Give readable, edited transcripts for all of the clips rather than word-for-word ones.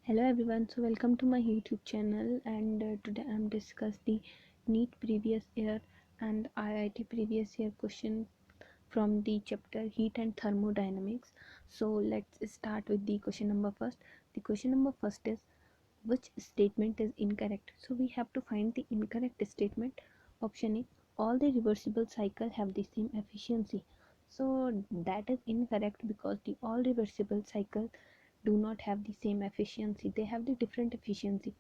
Hello everyone, so welcome to my YouTube channel and today I'm discuss the NEET previous year and IIT previous year question from the chapter Heat and Thermodynamics. So let's start with the question number first. The question number first is which statement is incorrect? So we have to find the incorrect statement. Option A, all the reversible cycle have the same efficiency. So that is incorrect because the all reversible cycle do not have the same efficiency, they have the different efficiency,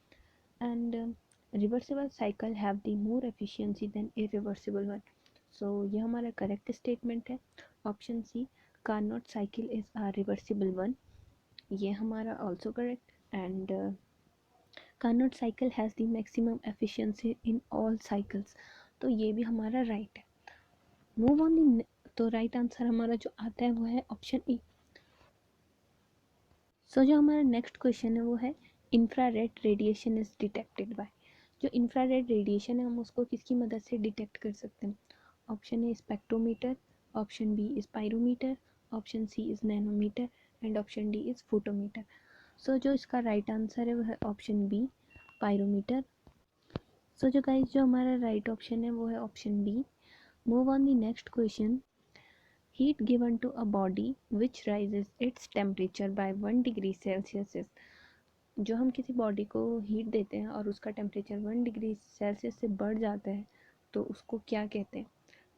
and reversible cycle have the more efficiency than irreversible one. So ये हमारा correct statement है. Option C, Carnot cycle is a reversible one, ये हमारा also correct. And Carnot cycle has the maximum efficiency in all cycles, तो ये भी हमारा right है. मूव ऑन दी, तो राइट आंसर हमारा जो आता है वो है ऑप्शन ई. सो जो हमारा नेक्स्ट क्वेश्चन है वो है infrared radiation is detected by. जो इंफ्रारेड रेडिएशन है हम उसको किसकी मदद से डिटेक्ट कर सकते हैं? Option A spectrometer, option B is pyrometer, option C is nanometer and option D is photometer. So जो इसका राइट आंसर है वो है ऑप्शन बी, पायरोमीटर. सो जो गाइस जो हमारा राइट ऑप्शन है वो है option B. Move on the next question. Heat given to a body which rises its temperature by 1 degree Celsius is. जो हम किसी बॉडी को हीट देते हैं और उसका टेम्परेचर 1 डिग्री सेल्सियस से बढ़ जाता है तो उसको क्या कहते हैं?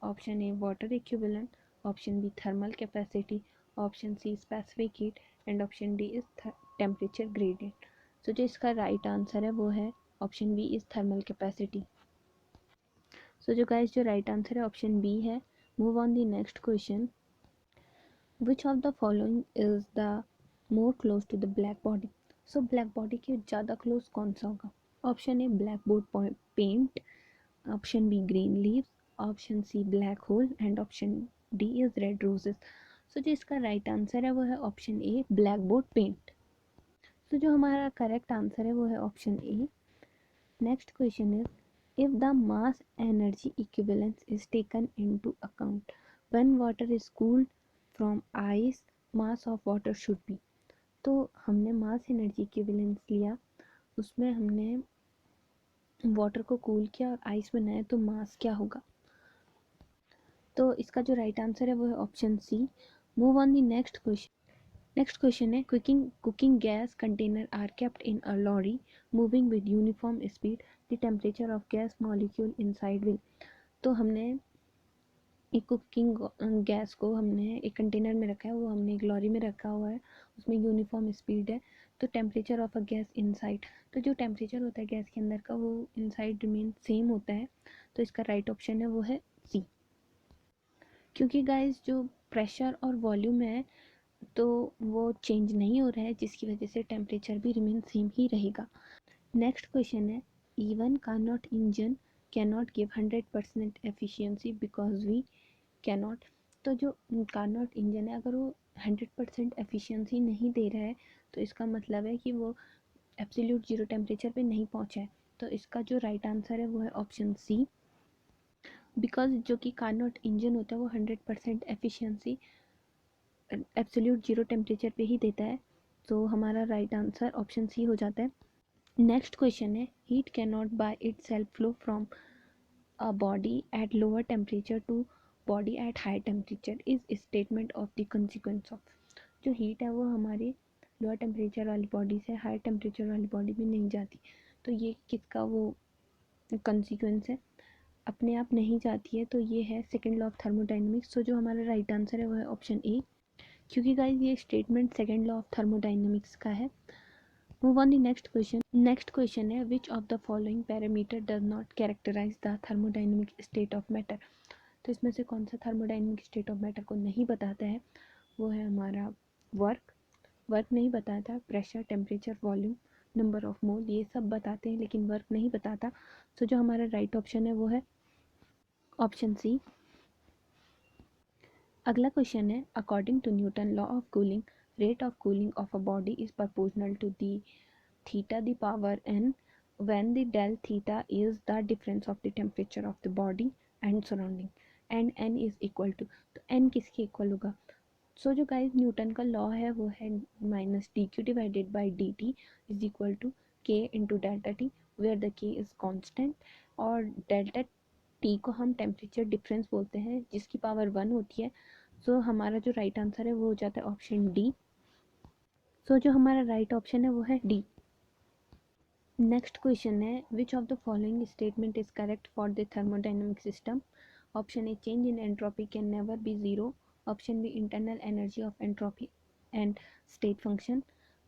Option A water equivalent, option B thermal capacity, option C specific heat and option D is temperature gradient. So जो इसका राइट आंसर है वो है option B is thermal capacity. So जो गाइस जो राइट आंसर है ऑप्शन बी है. Move on the next question. Which of the following is the more close to the black body? So black body के ज़्यादा close कौन सा होगा? Option A blackboard paint, option B green leaves, option C black hole and option D is red roses. So जो इसका right answer है वो है option A blackboard paint. So जो हमारा करेक्ट आंसर है वो है option A. Next question is if the mass energy equivalence is taken into account when water is cooled from ice, mass of water should be. तो हमने mass energy equivalence लिया, उसमें हमने वाटर को cool किया और आइस बनाया, तो मास क्या होगा? तो इसका जो राइट आंसर है वो है option C. Move on the next question. Next question है cooking gas container are kept in a lorry moving with uniform speed, the temperature of gas molecule inside will. तो हमने एक कुकिंग गैस को हमने एक कंटेनर में रखा है, वो हमने एक लॉरी में रखा हुआ है, उसमें यूनिफॉर्म स्पीड है, तो temperature of a gas inside, तो जो टेम्परेचर होता है गैस के अंदर का वो इनसाइड रिमेन सेम होता है. तो इसका राइट ऑप्शन है वो है सी. क्योंकि गाइस जो प्रेशर और वॉल्यूम है तो वो चेंज नहीं हो रहा है, जिसकी वजह से टेम्परेचर भी रिमेन सेम ही रहेगा. नेक्स्ट क्वेश्चन है even Carnot engine cannot give 100% efficiency because we cannot. तो जो कार्नोट इंजन है अगर वो 100% एफिशिएंसी नहीं दे रहा है तो इसका मतलब है कि वो एब्सोल्यूट जीरो टेम्परेचर पे नहीं पहुंचा है. तो इसका जो राइट आंसर है वो है ऑप्शन सी. बिकॉज जो कि कार्नोट इंजन होता है वो 100% एफिशिएंसी एब्सोल्यूट जीरो टेम्परेचर पे ही देता है. तो हमारा राइट आंसर ऑप्शन सी हो जाता है. नेक्स्ट क्वेश्चन है heat can not by itself flow from a body at lower temperature to body at higher temperature is statement of the consequence of. जो हीट है वो हमारे lower temperature वाली body से हायर टेम्परेचर वाली body में नहीं जाती, तो ये किसका वो कंसिक्वेंस है? अपने आप नहीं जाती है, तो ये है सेकेंड लॉ ऑफ थर्मोडाइनमिक्स. तो जो हमारा राइट आंसर है वो है ऑप्शन ए, क्योंकि गाइज ये statement second law of thermodynamics का है. Move on the next question. Next question है which of the following parameter does not characterize the thermodynamic state of matter. तो इसमें से कौन सा थर्मोडाइनमिक स्टेट ऑफ मैटर को नहीं बताता है? वो है हमारा वर्क नहीं बताता, pressure, temperature, volume, number of mole, ये सब बताते हैं लेकिन वर्क नहीं बताता. तो जो हमारा राइट ऑप्शन है वो है ऑप्शन सी. अगला क्वेश्चन है according to Newton law of cooling rate of cooling of a body is proportional to the theta the power n when the del theta is the difference of the temperature of the body and surrounding and n is equal to. तो n किसके equal होगा? सो जो guys Newton का law है वो है minus D Q divided by D T is equal to K into delta T, where the K is constant और delta T को हम टेम्परेचर डिफरेंस बोलते हैं जिसकी पावर 1 होती है। सो हमारा जो राइट आंसर है वो हो जाता है ऑप्शन डी। सो जो हमारा राइट ऑप्शन है वो है डी। नेक्स्ट क्वेश्चन है which of the following statement is correct for the thermodynamic system. Option A change in entropy can never be zero, option B internal energy of entropy and state function,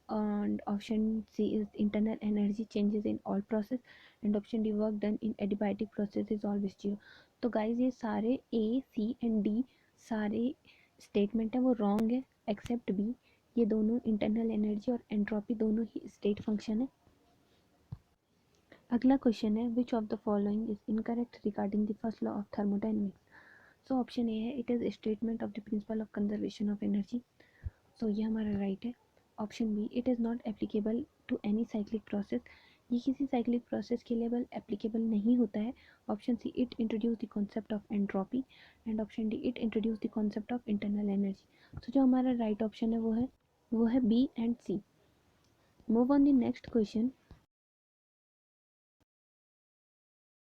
and option C is internal energy changes in all process, and option D work done in adiabatic process is always zero। तो guys ये सारे A C and D सारे statement है वो wrong है accept B, ये दोनों internal energy और एंट्रोपी दोनों ही स्टेट फंक्शन है। अगला क्वेश्चन है which of the following is incorrect regarding the first law of thermodynamics. So option A है it is statement of the principle of conservation of energy, so ये हमारा right है। Option B it is not applicable to any cyclic process, ये किसी cyclic process के लिए applicable नहीं होता है। Option C it introduce the concept of entropy, and option D it introduce the concept of internal energy. तो जो हमारा राइट ऑप्शन है वो है B and C. Move on the next question